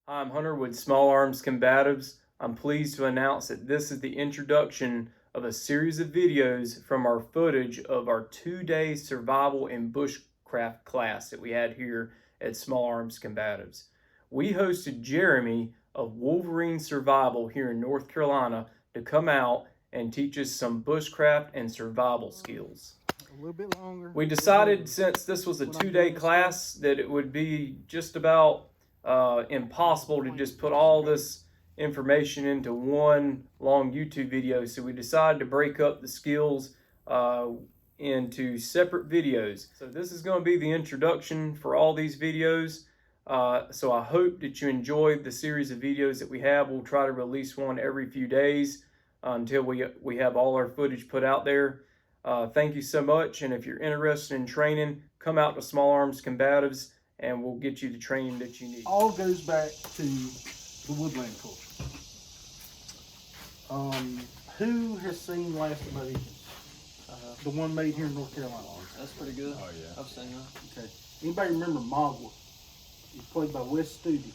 I'm Hunter with Small Arms Combatives. I'm pleased to announce that this is the introduction of a series of videos from our footage of our 2-day survival and bushcraft class that we had here at Small Arms Combatives. We hosted Jeremy of Wolverine Survival here in North Carolina to come out and teach us some bushcraft and survival skills. A little bit longer. We decided, since this was a 2-day class, that it would be just about impossible to just put all this information into one long YouTube video. So we decided to break up the skills into separate videos. So this is going to be the introduction for all these videos. So I hope that you enjoyed the series of videos that we have. We'll try to release one every few days until we have all our footage put out there. Thank you so much, and if you're interested in training, come out to Small Arms Combatives and we'll get you the training that you need. All goes back to the woodland culture. Who has seen Last Invasion? The one made here in North Carolina. That's pretty good. Oh yeah. I've seen that. Okay. Anybody remember Magua? He's played by Wes Studi.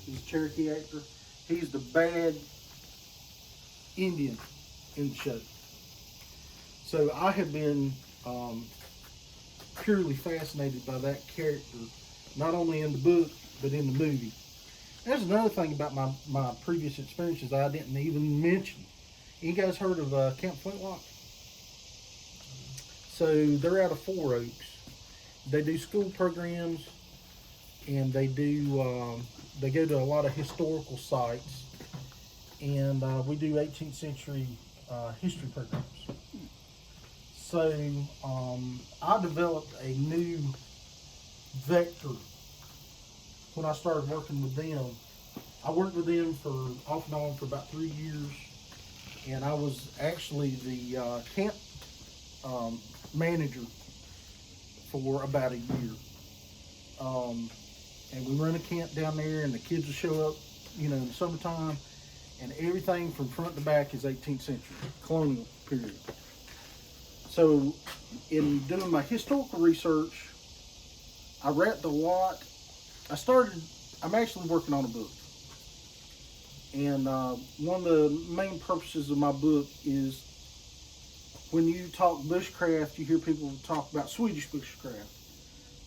He's a Cherokee actor. He's the bad Indian in the show. So I have been purely fascinated by that character, not only in the book, but in the movie. There's another thing about my previous experiences I didn't even mention. You guys heard of Camp Flintlock? So they're out of Four Oaks. They do school programs, and they go to a lot of historical sites, and we do 18th century history programs. So I developed a new vector when I started working with them. I worked with them for off and on for about 3 years, and I was actually the camp manager for about a year. And we run a camp down there, and the kids will show up, in the summertime, and everything from front to back is 18th century, colonial period. So in doing my historical research, I wrapped a lot. I'm actually working on a book. And one of the main purposes of my book is when you talk bushcraft, you hear people talk about Swedish bushcraft.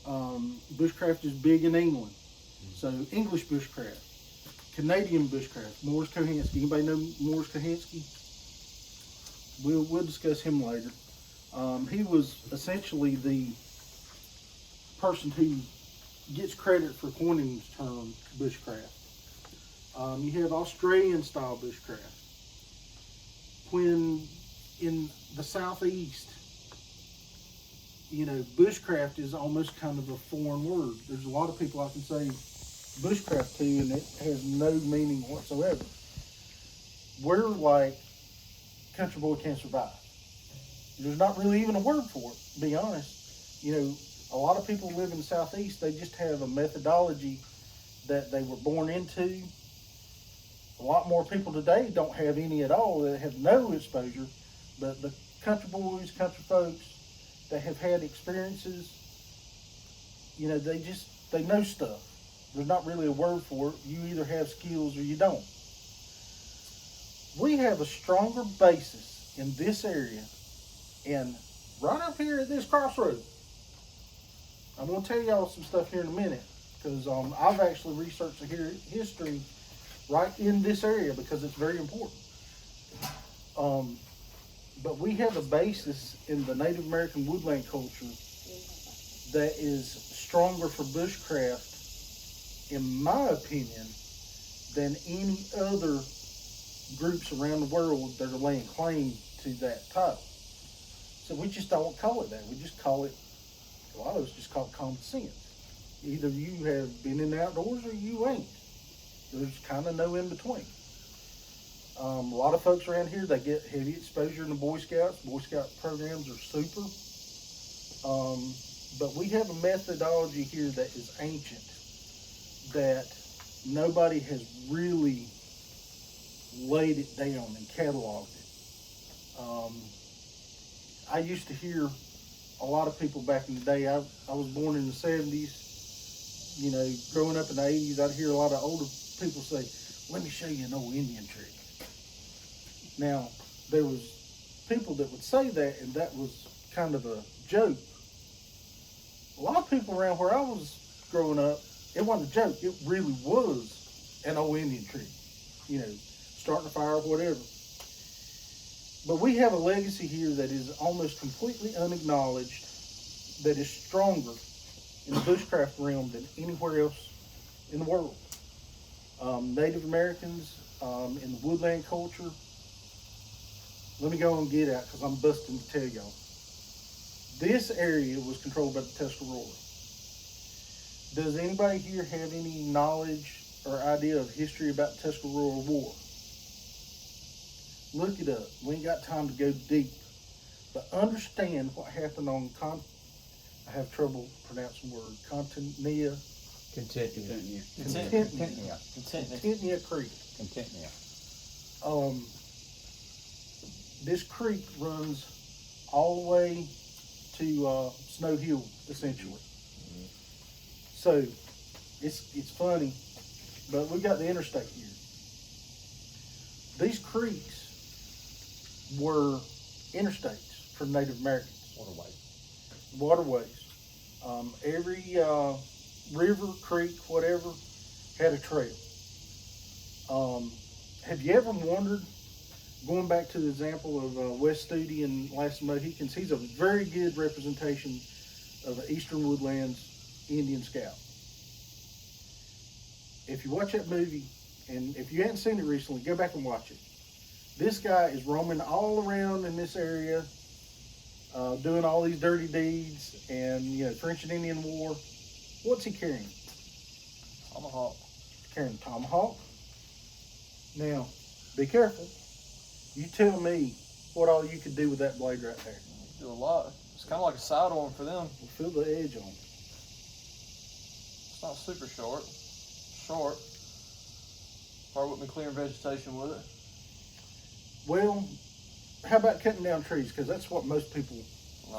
Bushcraft is big in England. So English bushcraft, Canadian bushcraft, Morris Kohansky. Anybody know Morris Kohansky? We'll discuss him later. He was essentially the person who gets credit for coining the term bushcraft. You have Australian style bushcraft. When in the southeast, bushcraft is almost kind of a foreign word. There's a lot of people I can say bushcraft to, and it has no meaning whatsoever. We're like country boy can't survive. There's not really even a word for it, to be honest. A lot of people live in the southeast, they just have a methodology that they were born into. A lot more people today don't have any at all. They have no exposure. But the country boys, country folks that have had experiences, they know stuff. There's not really a word for it. You either have skills or you don't. We have a stronger basis in this area, and right up here at this crossroad. I'm going to tell y'all some stuff here in a minute, because I've actually researched the history right in this area because it's very important. But we have a basis in the Native American woodland culture that is stronger for bushcraft, in my opinion, than any other groups around the world that are laying claim to that title. So we just don't call it that. We just call it, a lot of us just call it common sense. Either you have been in the outdoors or you ain't. There's kind of no in between. A lot of folks around here, they get heavy exposure in the Boy Scouts. Boy Scout programs are super. But we have a methodology here that is ancient, that nobody has really laid it down and cataloged it. I used to hear a lot of people back in the day. I was born in the 70s, you know, growing up in the 80s, I'd hear a lot of older people say, let me show you an old Indian trick. Now, there was people that would say that, and that was kind of a joke. A lot of people around where I was growing up, it wasn't a joke. It really was an old Indian trick. You know, starting a fire or whatever. But we have a legacy here that is almost completely unacknowledged, that is stronger in the bushcraft realm than anywhere else in the world. Native Americans in the woodland culture. Let me go and get out because I'm busting to tell y'all. This area was controlled by the Tuscarora. Does anybody here have any knowledge or idea of history about the Tuscarora War? Look it up. We ain't got time to go deep. But understand what happened on I have trouble pronouncing words. Contentnia Creek. This creek runs all the way to Snow Hill, essentially. So it's funny, but we got the interstate here. These creeks were interstates for Native Americans. Waterways. Every river, creek, whatever, had a trail. Have you ever wondered, going back to the example of Wes Studi and Last of the Mohicans, he's a very good representation of the Eastern Woodlands Indian Scout. If you watch that movie, and if you hadn't seen it recently, go back and watch it. This guy is roaming all around in this area, doing all these dirty deeds, and, you know, French and Indian War. What's he carrying? Tomahawk. Carrying a tomahawk. Now, be careful. You tell me what all you could do with that blade right there. Do a lot. It's kind of like a sidearm for them. We'll feel the edge on. It's not super short. Short. Probably wouldn't be clearing vegetation with it. Well, how about cutting down trees? Because that's what most people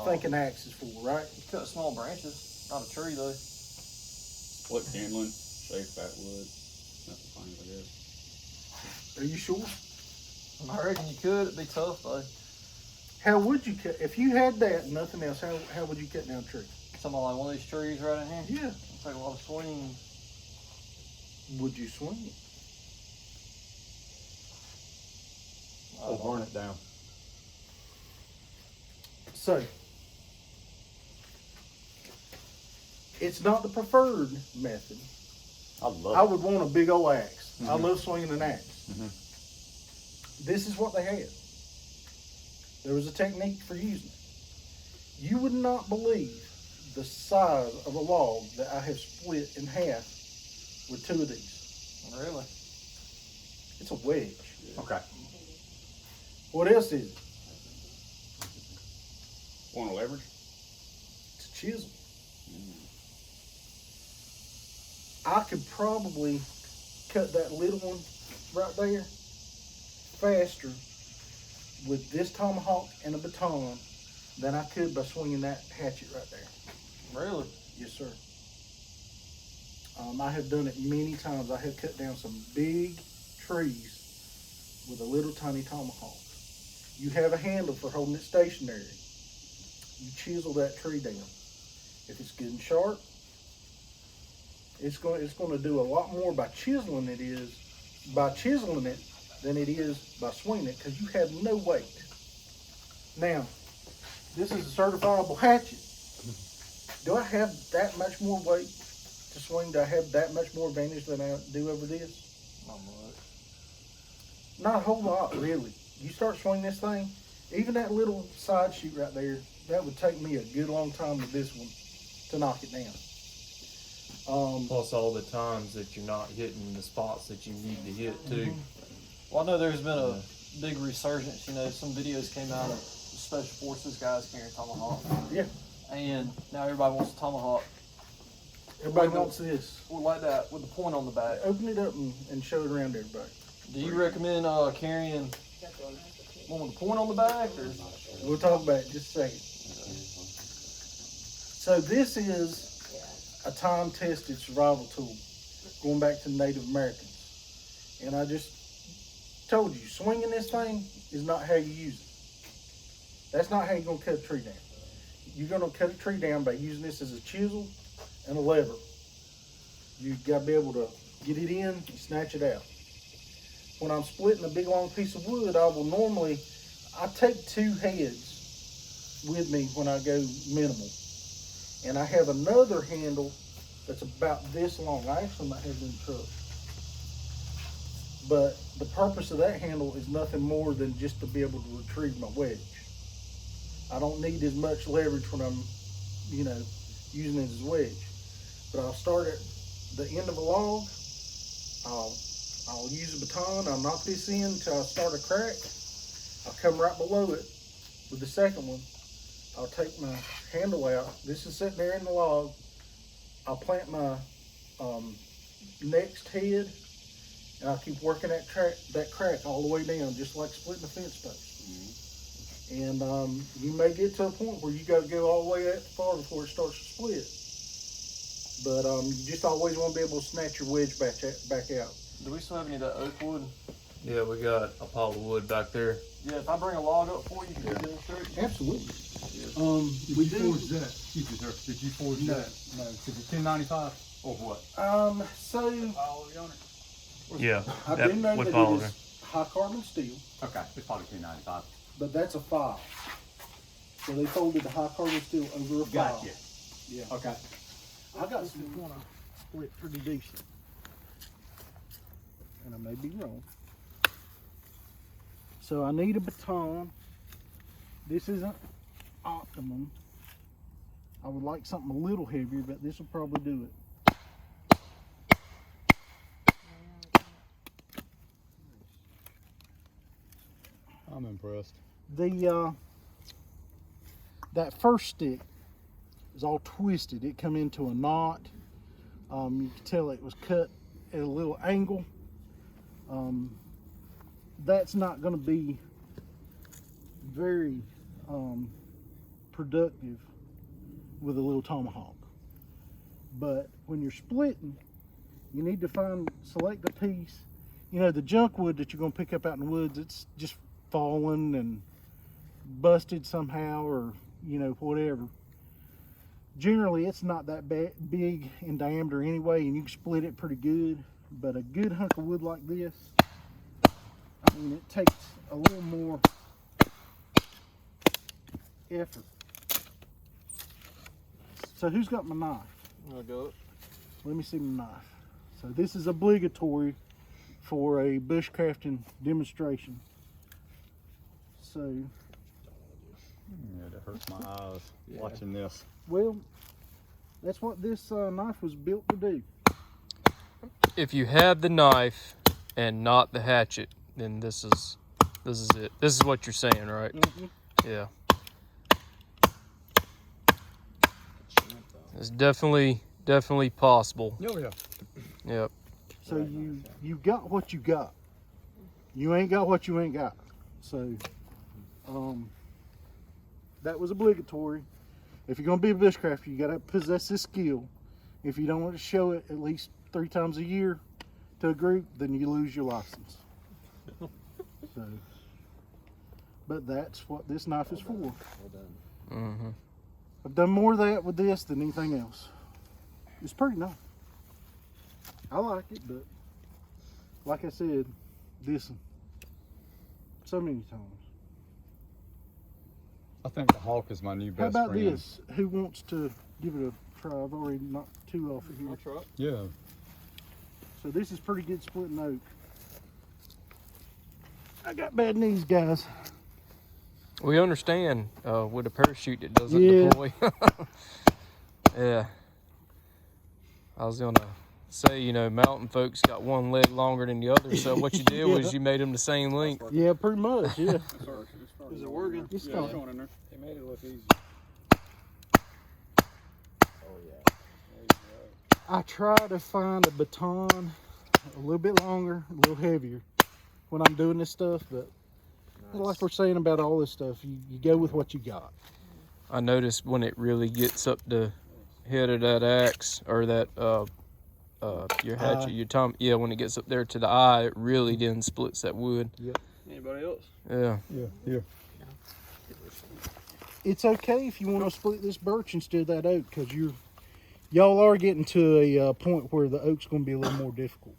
think an axe is for, right? You cut small branches, not a tree though. Split kindling, shave fat wood, nothing funny, I guess. Are you sure? I reckon you could. It'd be tough though. How would you cut, if you had that and nothing else, how would you cut down a tree? Something like one of these trees right in here. Yeah. It'll take a lot of swings. Would you swing it? Or burn it down. So, it's not the preferred method. I would want a big old axe. I love swinging an axe. This is what they had. There was a technique for using it. You would not believe the size of a log that I have split in half with two of these. Really? It's a wedge. Okay. What else is it? Want to leverage? It's a chisel. I could probably cut that little one right there faster with this tomahawk and a baton than I could by swinging that hatchet right there. Really? Yes, sir. I have done it many times. I have cut down some big trees with a little tiny tomahawk. You have a handle for holding it stationary. You chisel that tree down. If it's good and sharp, it's going to do a lot more by chiseling it than it is by swinging it, because you have no weight. Now, this is a certifiable hatchet. Do I have that much more weight to swing? Do I have that much more advantage than I do over this? Not much. Not a whole lot, really. You start swinging this thing, even that little side shoot right there, that would take me a good long time with this one to knock it down. Plus all the times that you're not hitting the spots that you need to hit too. Well, I know there's been a big resurgence. You know, some videos came out of special forces guys carrying tomahawk. Yeah. And now everybody wants a tomahawk. Everybody wants this. Well, like that with the point on the back. Open it up and show it around everybody. Do you recommend carrying one with a point on the back, or? We'll talk about it in just a second. So this is a time-tested survival tool, going back to the Native Americans. And I just told you, swinging this thing is not how you use it. That's not how you're gonna cut a tree down. You're gonna cut a tree down by using this as a chisel and a lever. You gotta be able to get it in and snatch it out. When I'm splitting a big long piece of wood, I take 2 heads with me when I go minimal. And I have another handle that's about this long. I actually might have it in the truck. But the purpose of that handle is nothing more than just to be able to retrieve my wedge. I don't need as much leverage when I'm, using it as a wedge. But I'll start at the end of a log. I'll use a baton. I'll knock this in until I start a crack. I'll come right below it with the second one. I'll take my handle out. This is sitting there in the log. I'll plant my next head, and I'll keep working that crack all the way down, just like splitting a fence post. And you may get to a point where you got to go all the way that far before it starts to split. But you just always want to be able to snatch your wedge back out. Do we still have any of that oak wood? Yeah, we got a pile of wood back there. Yeah, if I bring a log up for you, can you demonstrate? Absolutely. Did you forge that? Excuse me, sir. Did you forge that? No. Is it 1095 or what? So Yeah, I do know with that pile it there. is high carbon steel, Okay, it's probably 1095. but that's a file. So they folded the high carbon steel over a file. Gotcha. Yeah. Okay. I got some want to split pretty decent, and I may be wrong. So I need a baton. This isn't optimum. I would like something a little heavier, but this will probably do it. I'm impressed. That first stick is all twisted. It come into a knot. You can tell it was cut at a little angle. That's not going to be very productive with a little tomahawk. But when you're splitting, you need to select a piece. The junk wood that you're going to pick up out in the woods, it's just fallen and busted somehow, or whatever. Generally, it's not that big in diameter anyway, and you can split it pretty good. But a good hunk of wood like this, it takes a little more effort. So who's got my knife? I'll go. Let me see my knife. So this is obligatory for a bushcrafting demonstration. So, Yeah, that hurts my eyes watching this. well, that's what this knife was built to do. If you have the knife and not the hatchet, then this is it. This is what you're saying, right? Mm-hmm. Yeah. It's definitely possible. Oh yeah. Yep. So you got what you got. You ain't got what you ain't got. So that was obligatory. If you're gonna be a bushcrafter, you gotta possess this skill. If you don't want to show it at least 3 times a year to a group, then you lose your license. So, but that's what this knife is for. Well done. Mm-hmm. I've done more of that with this than anything else. It's pretty nice. I like it, but like I said, this so many times. I think the hawk is my new How best about friend. this? Who wants to give it a try? I've already knocked 2 off of here. Truck. Yeah. So this is pretty good splitting oak. I got bad knees, guys. We understand with a parachute that doesn't Yeah. deploy. Yeah. I was gonna say, mountain folks got one leg longer than the other, so what you did was you made them the same length. Yeah, pretty much. Yeah. Is it working? It's fine. in there. They made it look easy. I try to find a baton a little bit longer, a little heavier when I'm doing this stuff, but like we're saying about all this stuff, you go with what you got. I noticed when it really gets up to head of that axe or that your hatchet, yeah, when it gets up there to the eye, it really then splits that wood. Anybody else? Yeah. Yeah, here. It's okay if you want to split this birch instead of that oak, because y'all are getting to a point where the oak's going to be a little more difficult.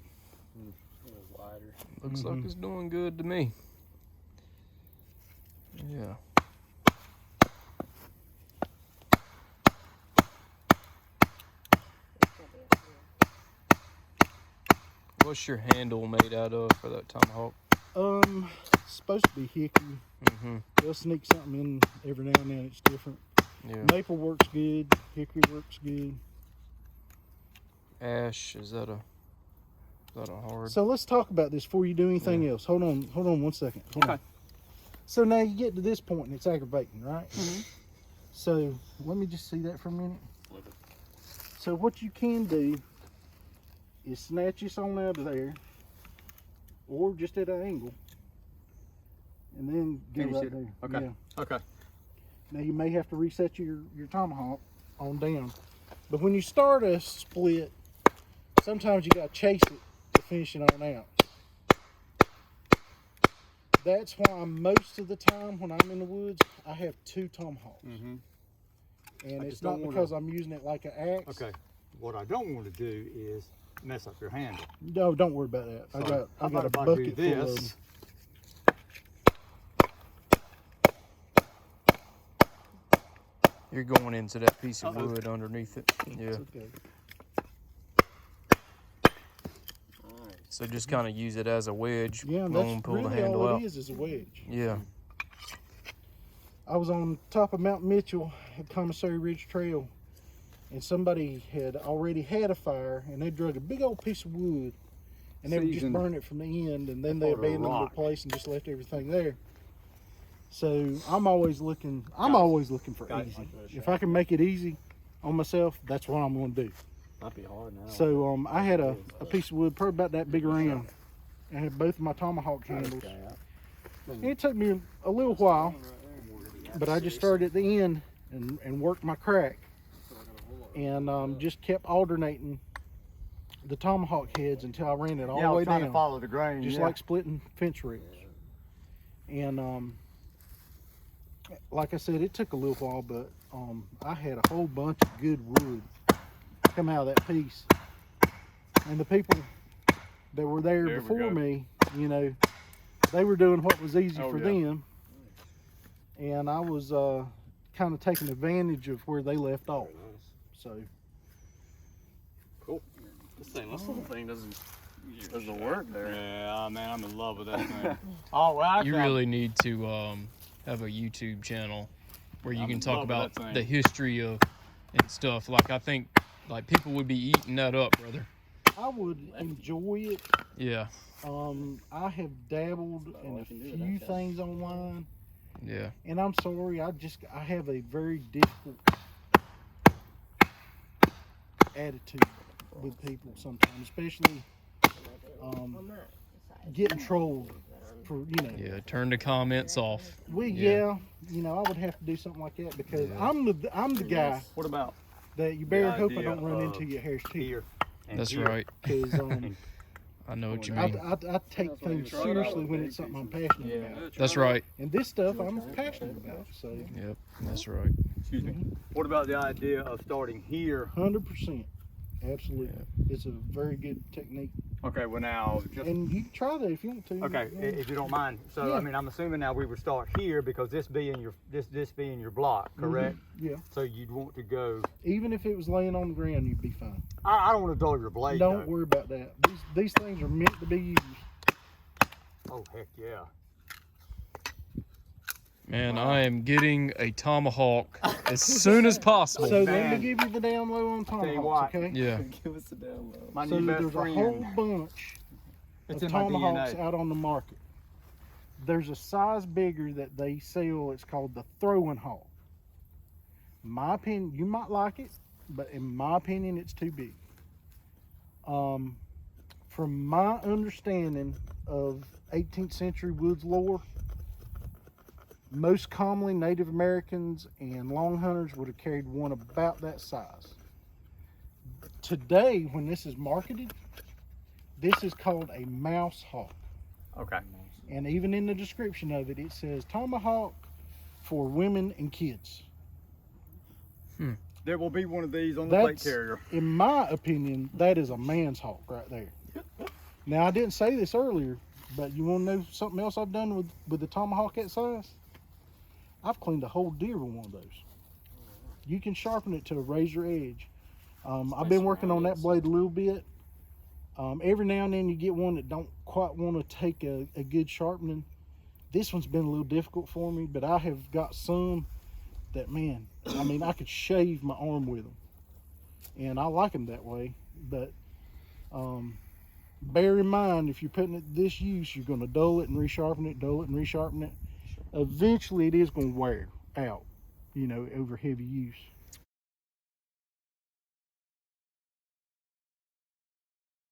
A little wider. Looks like it's doing good to me. Yeah. What's your handle made out of for that tomahawk? It's supposed to be hickory. Mm-hmm. They'll sneak something in every now and then. It's different. Yeah. Maple works good. Hickory works good. Ash, is that a hard? So let's talk about this before you do anything else. Hold on 1 second. Hold on. So now you get to this point and it's aggravating, right? Mm-hmm. So let me just see that for a minute. So what you can do is snatch this on out of there, or just at an angle, and then get right there. Okay. Yeah. Okay. Now you may have to reset your tomahawk on down, but when you start a split, sometimes you got to chase it to finish it on out. That's why most of the time when I'm in the woods, I have 2 tomahawks. And it's not because I'm using it like an axe. Okay. What I don't want to do is mess up your handle. No, don't worry about that. So I got a if I bucket do full of them. this, You're going into that piece of wood underneath it. Yeah. It's okay. So just kind of use it as a wedge. Yeah, Boom, that's pull really the handle all out. it is a wedge. Yeah. I was on top of Mount Mitchell at Commissary Ridge Trail, and somebody had already had a fire, and they drug a big old piece of wood, and they would just burn it from the end, and then they abandoned the place and just left everything there. So I'm always looking for easy. If I can make it easy on myself, that's what I'm going to do. Might be hard now. So I had a piece of wood probably about that big around. I had both of my tomahawk handles. And it took me a little while, but I just started at the end and worked my crack, and just kept alternating the tomahawk heads until I ran it all the way down. to follow the grain. Just like splitting fence rails. And like I said, it took a little while, but I had a whole bunch of good wood come out of that piece. And the people that were there before me, you know, they were doing what was easy for them. And I was kind of taking advantage of where they left off. So Cool. This little thing doesn't work there. Yeah, man, I'm in love with that thing. Oh, well, You really need to have a YouTube channel where you can talk about the history of and stuff. Like I think like people would be eating that up, brother. I would enjoy it. Yeah. I have dabbled in a few things online. Yeah. And I'm sorry, I have a very difficult attitude with people sometimes, especially getting trolled for, you know. Yeah, turn the comments off. You know, I would have to do something like that because I'm the guy What about? that you better hope I idea don't run of into your hair's teeth. Here. and That's here. right. Because I know what you I mean. take things seriously when it's something I'm passionate about. That's right. And this stuff I'm passionate about, so Yep, that's right. Excuse me. What about the idea of starting here? 100%. Absolutely. It's a very good technique. Okay, well now, just And you can try that if you want to. okay, if you don't mind. So Yeah. I mean, I'm assuming now we would start here because this being your block, correct? Yeah. So you'd want to go. Even if it was laying on the ground, you'd be fine. I don't want to dull your blade. Don't though. worry about that. These things are meant to be used. Oh heck yeah! Man, I am getting a tomahawk as soon as possible. So let me man. give you the down low on Tell you tomahawks, what. okay? Yeah. Give us a download. My So new best there's a friend. whole bunch It's of in my tomahawks DNA. out on the market. There's a size bigger that they sell. It's called the throwing hawk. My opinion, you might like it, but in my opinion, it's too big. From my understanding of 18th century woods lore, most commonly Native Americans and long hunters would have carried one about that size. Today, when this is marketed, this is called a mouse hawk. Okay. And even in the description of it, it says Tomahawk for women and kids. There will be one of these on the plate That's, carrier. in my opinion, that is a man's hawk right there. Now, I didn't say this earlier, but you want to know something else I've done with the Tomahawk that size? I've cleaned a whole deer with one of those. You can sharpen it to a razor edge. I've been working on that blade a little bit. Every now and then you get one that don't quite want to take a good sharpening. This one's been a little difficult for me, but I have got some that, man, I mean, I could shave my arm with them. And I like them that way, but bear in mind, if you're putting it to this use, you're going to dull it and resharpen it, dull it and resharpen it. Eventually it is going to wear out, you know, over heavy use.